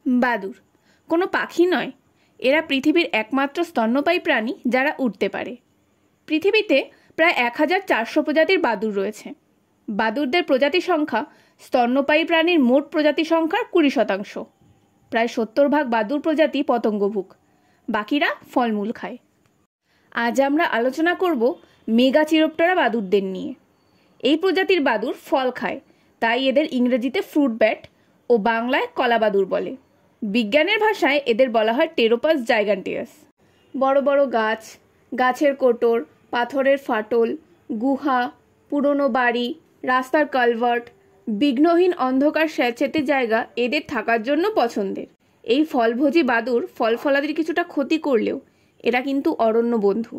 বাদুড় কোনো পাখি নয়, এরা পৃথিবীর একমাত্র স্তন্যপায়ী প্রাণী যারা উড়তে পারে। পৃথিবীতে প্রায় 1400 প্রজাতির বাদুড় রয়েছে। বাদুড়দের প্রজাতি সংখ্যা স্তন্যপায়ী প্রাণীর মোট প্রজাতি সংখ্যার 20%। প্রায় 70% বাদুড় প্রজাতি পতঙ্গভুক, বাকিরা ফলমূল খায়। আজ আমরা আলোচনা করব মেগাচিরোপটেরা বাদুড়দের নিয়ে। এই প্রজাতির বাদুড় ফল খায়, তাই এদের ইংরেজিতে ফ্রুট ব্যাট ও বাংলায় কলা বাদুড় বলে। বিজ্ঞানের ভাষায় এদের বলা হয় টেরোপাস জাইগান্টিয়াস। বড় বড় গাছ, গাছের কোটর, পাথরের ফাটল, গুহা, পুরনো বাড়ি, রাস্তার কালভার্ট, বিঘ্নহীন অন্ধকার স্যাঁতসেঁতে জায়গা এদের থাকার জন্য পছন্দের। এই ফলভোজী বাদুড় ফল ফলাদির কিছুটা ক্ষতি করলেও এরা কিন্তু অরণ্য বন্ধু।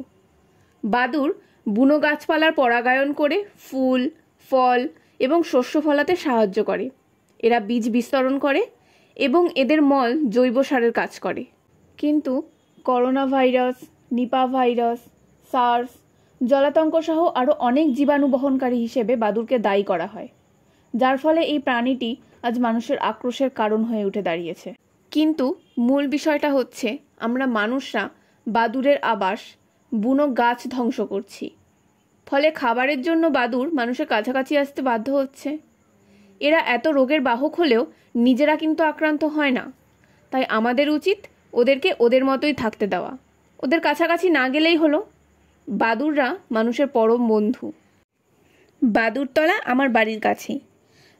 বাদুড় বুনো গাছপালার পরাগায়ন করে ফুল, ফল এবং শস্য ফলাতে সাহায্য করে। এরা বীজ বিস্তরণ করে এবং এদের মল জৈব সারের কাজ করে। কিন্তু corona virus, nipah virus, SARS, জলাতঙ্ক সহ আরও অনেক জীবাণু বহনকারী হিসেবে বাদুড়কে দায়ী করা হয়, যার ফলে এই প্রাণীটি আজ মানুষের আক্রোশের কারণ হয়ে উঠে দাঁড়িয়েছে। কিন্তু মূল বিষয়টা হচ্ছে আমরা মানুষরা বাদুড়ের আবাস, বুনো গাছ ধ্বংস করছি। ফলে খাবারের জন্য বাদুড় মানুষের কাছাকাছি আসতে বাধ্য হচ্ছে। এরা এত রোগের বাহক হলেও নিজেরা কিন্তু আক্রান্ত হয় না, তাই আমাদের উচিত ওদেরকে ওদের মতোই থাকতে দেওয়া, ওদের কাছাকাছি না গেলেই হলো। বাদুড়রা মানুষের পরম বন্ধু। বাদুড়তলা আমার বাড়ির কাছেই।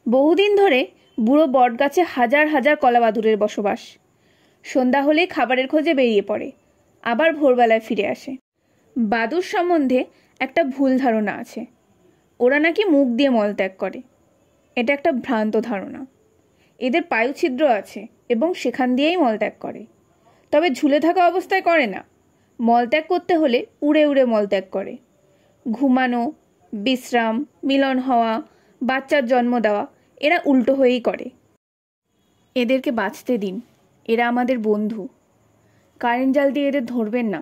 বহুদিন ধরে বুড়ো বটগাছে হাজার হাজার কলা বাদুড়ের বসবাস। সন্ধ্যা হলেই খাবারের খোঁজে বেরিয়ে পড়ে, আবার ভোরবেলায় ফিরে আসে। বাদুড় সম্বন্ধে একটা ভুল ধারণা আছে, ওরা নাকি মুখ দিয়ে মলত্যাগ করে। এটা একটা ভ্রান্ত ধারণা। এদের পায়ুছিদ্র আছে এবং সেখান দিয়েই মলত্যাগ করে, তবে ঝুলে থাকা অবস্থায় করে না। মলত্যাগ করতে হলে উড়ে উড়ে মলত্যাগ করে। ঘুমানো, বিশ্রাম, মিলন হওয়া, বাচ্চার জন্ম দেওয়া এরা উল্টো হয়েই করে। এদেরকে বাঁচতে দিন, এরা আমাদের বন্ধু। কারেন্ট জাল দিয়ে এদের ধরবেন না।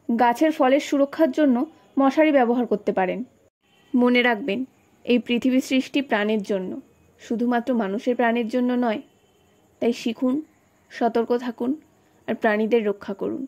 গাছের ফলের সুরক্ষার জন্য মশারি ব্যবহার করতে পারেন। মনে রাখবেন, এই পৃথিবী সৃষ্টি প্রাণের জন্য, শুধুমাত্র মানুষের প্রাণের জন্য নয়। তাই শিখুন, সতর্ক থাকুন আর প্রাণীদের রক্ষা করুন।